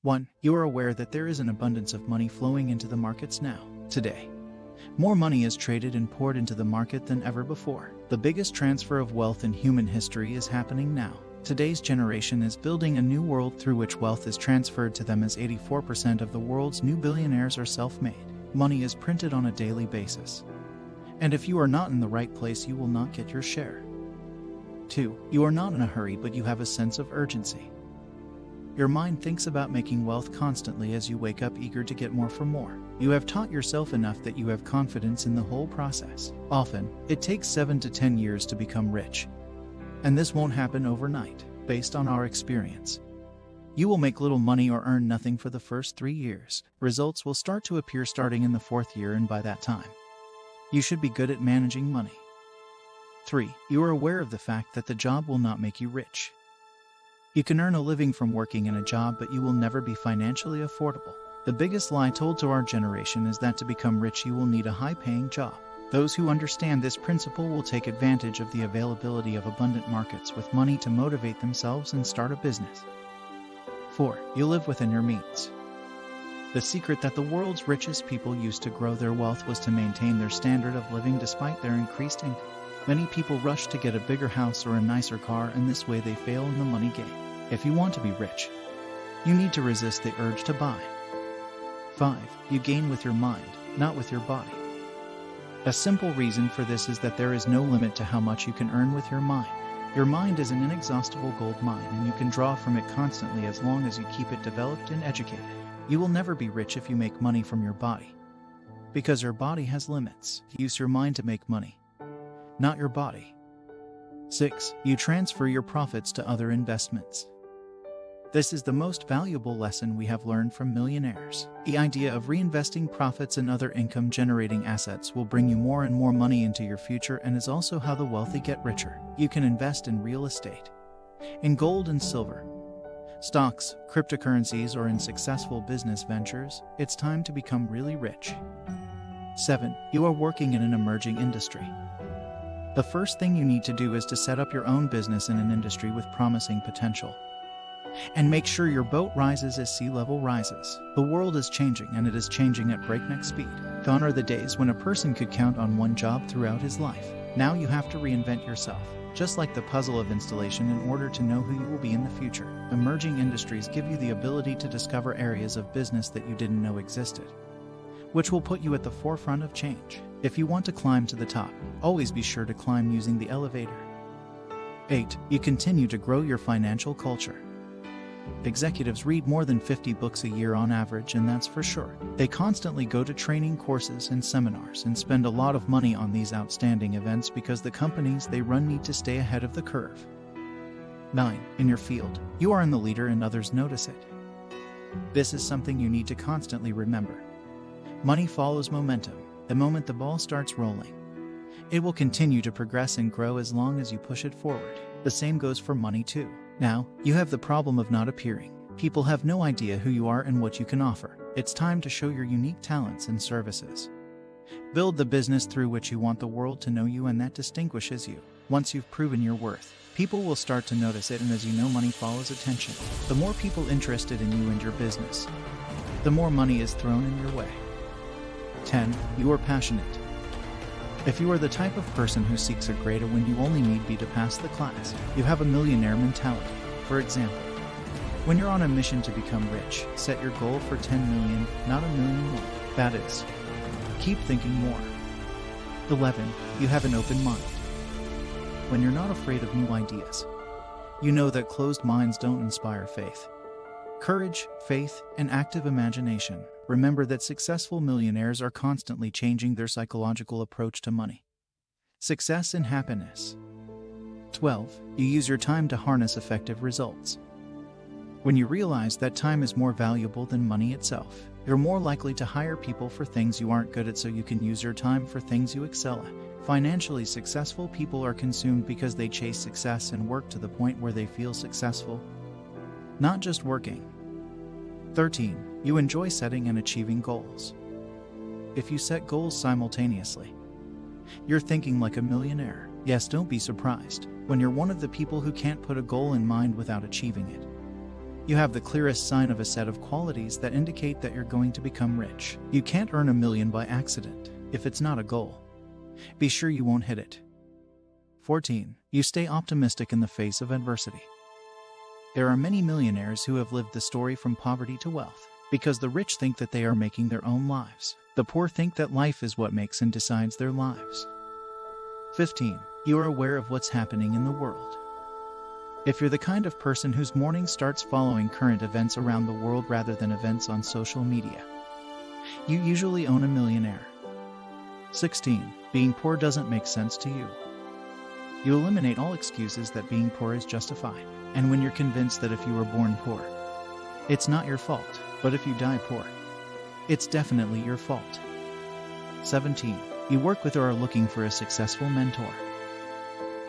1. You are aware that there is an abundance of money flowing into the markets now, today. More money is traded and poured into the market than ever before. The biggest transfer of wealth in human history is happening now. Today's generation is building a new world through which wealth is transferred to them, as 84% of the world's new billionaires are self-made. Money is printed on a daily basis. And if you are not in the right place, you will not get your share. 2. You are not in a hurry, but you have a sense of urgency. Your mind thinks about making wealth constantly as you wake up, eager to get more for more. You have taught yourself enough that you have confidence in the whole process. Often, it takes 7 to 10 years to become rich. And this won't happen overnight, based on our experience. You will make little money or earn nothing for the first 3 years. Results will start to appear starting in the 4th year, and by that time, you should be good at managing money. 3. You are aware of the fact that the job will not make you rich. You can earn a living from working in a job, but you will never be financially affordable. The biggest lie told to our generation is that to become rich you will need a high-paying job. Those who understand this principle will take advantage of the availability of abundant markets with money to motivate themselves and start a business. 4. You live within your means. The secret that the world's richest people used to grow their wealth was to maintain their standard of living despite their increased income. Many people rush to get a bigger house or a nicer car, and this way they fail in the money game. If you want to be rich, you need to resist the urge to buy. 5. You gain with your mind, not with your body. A simple reason for this is that there is no limit to how much you can earn with your mind. Your mind is an inexhaustible gold mine, and you can draw from it constantly as long as you keep it developed and educated. You will never be rich if you make money from your body, because your body has limits. Use your mind to make money, not your body. 6. You transfer your profits to other investments. This is the most valuable lesson we have learned from millionaires. The idea of reinvesting profits and other income-generating assets will bring you more and more money into your future, and is also how the wealthy get richer. You can invest in real estate, in gold and silver, stocks, cryptocurrencies, or in successful business ventures. It's time to become really rich. 7. You are working in an emerging industry. The first thing you need to do is to set up your own business in an industry with promising potential. And make sure your boat rises as sea level rises. The world is changing, and it is changing at breakneck speed. Gone are the days when a person could count on one job throughout his life. Now you have to reinvent yourself, just like the puzzle of installation, in order to know who you will be in the future. Emerging industries give you the ability to discover areas of business that you didn't know existed, which will put you at the forefront of change. If you want to climb to the top, always be sure to climb using the elevator. 8. You continue to grow your financial culture. Executives read more than 50 books a year on average, and that's for sure. They constantly go to training courses and seminars and spend a lot of money on these outstanding events because the companies they run need to stay ahead of the curve. 9. In your field, you are in the leader and others notice it. This is something you need to constantly remember. Money follows momentum. The moment the ball starts rolling, it will continue to progress and grow as long as you push it forward. The same goes for money too. Now, you have the problem of not appearing. People have no idea who you are and what you can offer. It's time to show your unique talents and services. Build the business through which you want the world to know you and that distinguishes you. Once you've proven your worth, people will start to notice it, and as you know, money follows attention. The more people interested in you and your business, the more money is thrown in your way. 10. You are passionate. If you are the type of person who seeks a greater win, you only need be to pass the class. You have a millionaire mentality. For example, when you're on a mission to become rich, set your goal for 10 million, not a million more. That is, keep thinking more. 11. You have an open mind. When you're not afraid of new ideas, you know that closed minds don't inspire faith, courage, faith, and active imagination. Remember that successful millionaires are constantly changing their psychological approach to money, success, and happiness. 12. You use your time to harness effective results. When you realize that time is more valuable than money itself, you're more likely to hire people for things you aren't good at so you can use your time for things you excel at. Financially successful people are consumed because they chase success and work to the point where they feel successful, not just working. 13. You enjoy setting and achieving goals. If you set goals simultaneously, you're thinking like a millionaire. Yes, don't be surprised when you're one of the people who can't put a goal in mind without achieving it. You have the clearest sign of a set of qualities that indicate that you're going to become rich. You can't earn $1 million by accident if it's not a goal. Be sure you won't hit it. 14. You stay optimistic in the face of adversity. There are many millionaires who have lived the story from poverty to wealth, because the rich think that they are making their own lives. The poor think that life is what makes and decides their lives. 15. You are aware of what's happening in the world. If you're the kind of person whose morning starts following current events around the world rather than events on social media, you usually own a millionaire. 16. Being poor doesn't make sense to you. You eliminate all excuses that being poor is justified, and when you're convinced that if you were born poor, it's not your fault, but if you die poor, it's definitely your fault. 17. You work with or are looking for a successful mentor.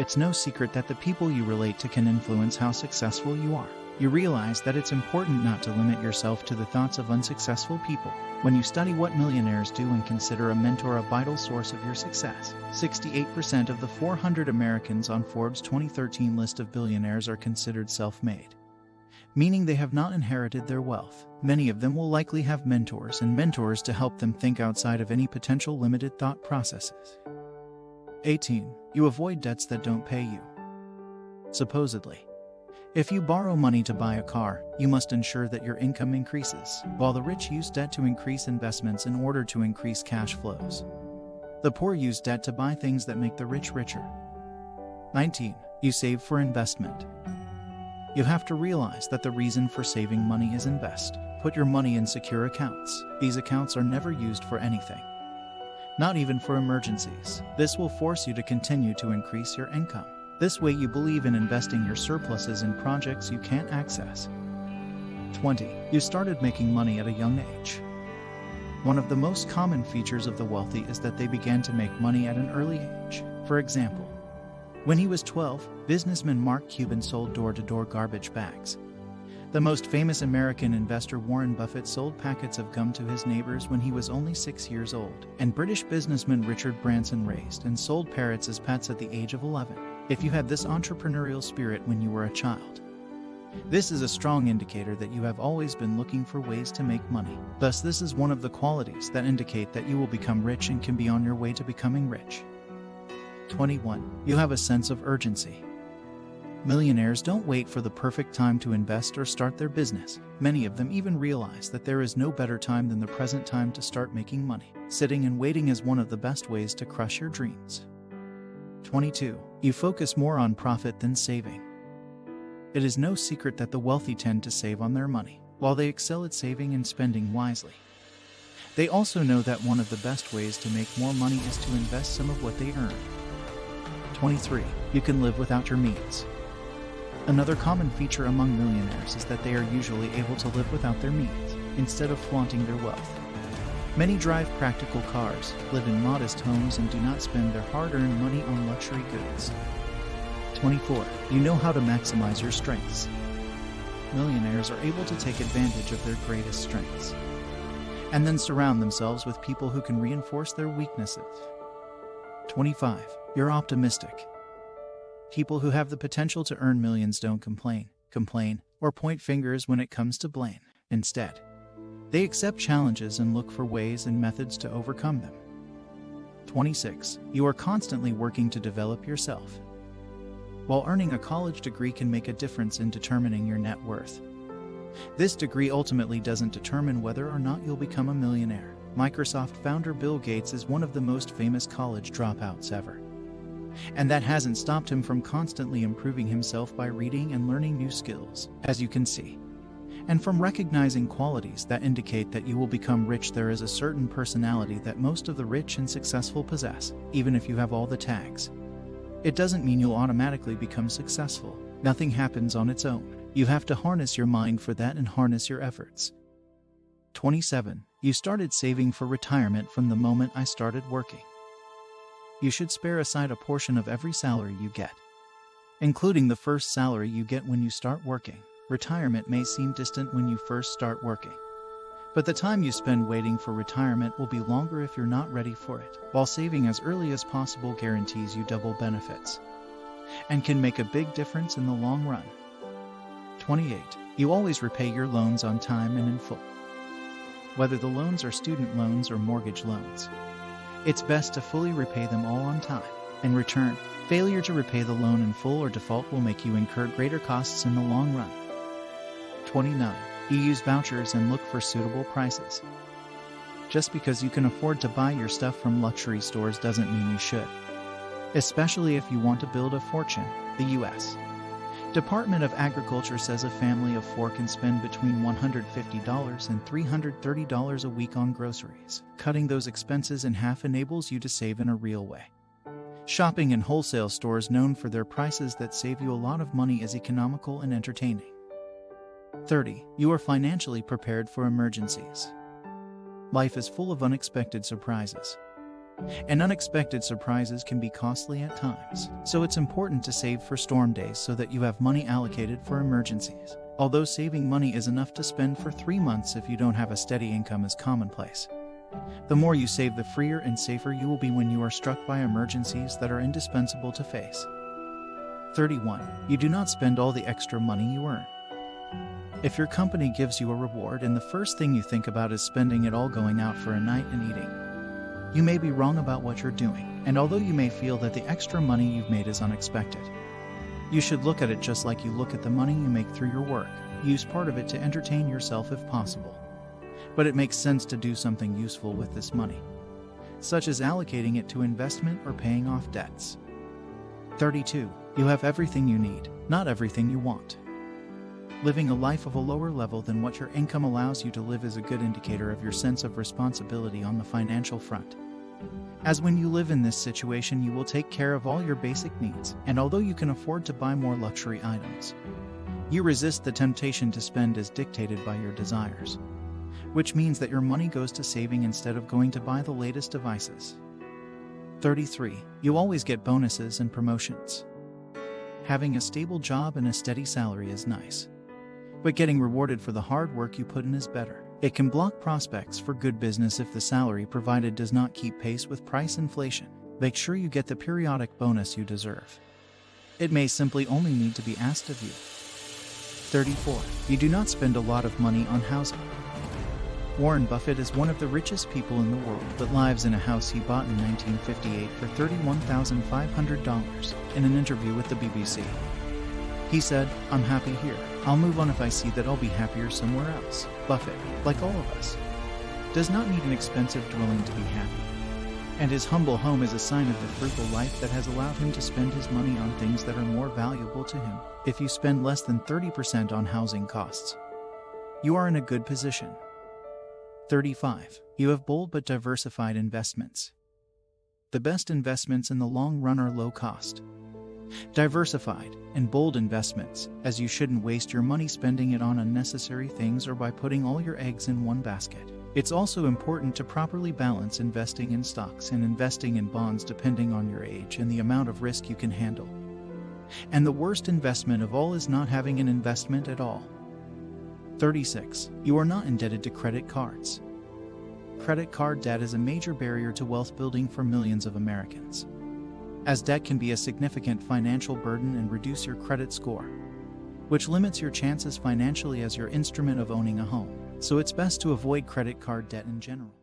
It's no secret that the people you relate to can influence how successful you are. You realize that it's important not to limit yourself to the thoughts of unsuccessful people. When you study what millionaires do and consider a mentor a vital source of your success, 68% of the 400 Americans on Forbes' 2013 list of billionaires are considered self-made, meaning they have not inherited their wealth. Many of them will likely have mentors to help them think outside of any potential limited thought processes. 18. You avoid debts that don't pay you. Supposedly, if you borrow money to buy a car, you must ensure that your income increases, while the rich use debt to increase investments in order to increase cash flows. The poor use debt to buy things that make the rich richer. 19. You save for investment. You have to realize that the reason for saving money is invest. Put your money in secure accounts. These accounts are never used for anything, not even for emergencies. This will force you to continue to increase your income. This way you believe in investing your surpluses in projects you can't access. 20. You started making money at a young age. One of the most common features of the wealthy is that they began to make money at an early age. For example, when he was 12, businessman Mark Cuban sold door-to-door garbage bags. The most famous American investor Warren Buffett sold packets of gum to his neighbors when he was only 6 years old. And British businessman Richard Branson raised and sold parrots as pets at the age of 11. If you had this entrepreneurial spirit when you were a child, this is a strong indicator that you have always been looking for ways to make money. Thus, this is one of the qualities that indicate that you will become rich and can be on your way to becoming rich. 21. You have a sense of urgency. Millionaires don't wait for the perfect time to invest or start their business. Many of them even realize that there is no better time than the present time to start making money. Sitting and waiting is one of the best ways to crush your dreams. 22. You focus more on profit than saving. It is no secret that the wealthy tend to save on their money. While they excel at saving and spending wisely, they also know that one of the best ways to make more money is to invest some of what they earn. 23. You can live without your means. Another common feature among millionaires is that they are usually able to live without their means, instead of flaunting their wealth. Many drive practical cars, live in modest homes, and do not spend their hard-earned money on luxury goods. 24. You know how to maximize your strengths. Millionaires are able to take advantage of their greatest strengths, and then surround themselves with people who can reinforce their weaknesses. 25. You're optimistic. People who have the potential to earn millions don't complain, or point fingers when it comes to blame. Instead, they accept challenges and look for ways and methods to overcome them. 26. You are constantly working to develop yourself. While earning a college degree can make a difference in determining your net worth, this degree ultimately doesn't determine whether or not you'll become a millionaire. Microsoft founder Bill Gates is one of the most famous college dropouts ever, and that hasn't stopped him from constantly improving himself by reading and learning new skills. As you can see, and from recognizing qualities that indicate that you will become rich, there is a certain personality that most of the rich and successful possess. Even if you have all the tags, it doesn't mean you'll automatically become successful. Nothing happens on its own. You have to harness your mind for that and harness your efforts. 27. You started saving for retirement from the moment I started working. You should spare aside a portion of every salary you get, including the first salary you get when you start working. Retirement may seem distant when you first start working, but the time you spend waiting for retirement will be longer if you're not ready for it. While saving as early as possible guarantees you double benefits and can make a big difference in the long run. 28. You always repay your loans on time and in full. Whether the loans are student loans or mortgage loans, it's best to fully repay them all on time. In return, failure to repay the loan in full or default will make you incur greater costs in the long run. 29. You use vouchers and look for suitable prices. Just because you can afford to buy your stuff from luxury stores doesn't mean you should, especially if you want to build a fortune. The U.S. Department of Agriculture says a family of 4 can spend between $150 and $330 a week on groceries. Cutting those expenses in half enables you to save in a real way. Shopping in wholesale stores known for their prices that save you a lot of money is economical and entertaining. 30. You are financially prepared for emergencies. Life is full of unexpected surprises, and unexpected surprises can be costly at times. So it's important to save for storm days so that you have money allocated for emergencies. Although saving money is enough to spend for 3 months if you don't have a steady income is commonplace. The more you save, the freer and safer you will be when you are struck by emergencies that are indispensable to face. 31. You do not spend all the extra money you earn. If your company gives you a reward and the first thing you think about is spending it all going out for a night and eating, you may be wrong about what you're doing. And although you may feel that the extra money you've made is unexpected, you should look at it just like you look at the money you make through your work. Use part of it to entertain yourself if possible. But it makes sense to do something useful with this money, such as allocating it to investment or paying off debts. 32. You have everything you need, not everything you want. Living a life of a lower level than what your income allows you to live is a good indicator of your sense of responsibility on the financial front. As when you live in this situation, you will take care of all your basic needs, and although you can afford to buy more luxury items, you resist the temptation to spend as dictated by your desires, which means that your money goes to saving instead of going to buy the latest devices. 33. You always get bonuses and promotions. Having a stable job and a steady salary is nice, but getting rewarded for the hard work you put in is better. It can block prospects for good business if the salary provided does not keep pace with price inflation. Make sure you get the periodic bonus you deserve. It may simply only need to be asked of you. 34. You do not spend a lot of money on housing. Warren Buffett is one of the richest people in the world, but lives in a house he bought in 1958 for $31,500 in an interview with the BBC. He said, "I'm happy here. I'll move on if I see that I'll be happier somewhere else." Buffett, like all of us, does not need an expensive dwelling to be happy, and his humble home is a sign of the frugal life that has allowed him to spend his money on things that are more valuable to him. If you spend less than 30% on housing costs, you are in a good position. 35. You have bold but diversified investments. The best investments in the long run are low cost, diversified, and bold investments, as you shouldn't waste your money spending it on unnecessary things or by putting all your eggs in one basket. It's also important to properly balance investing in stocks and investing in bonds depending on your age and the amount of risk you can handle. And the worst investment of all is not having an investment at all. 36. You are not indebted to credit cards. Credit card debt is a major barrier to wealth building for millions of Americans, as debt can be a significant financial burden and reduce your credit score, which limits your chances financially as your instrument of owning a home. So it's best to avoid credit card debt in general.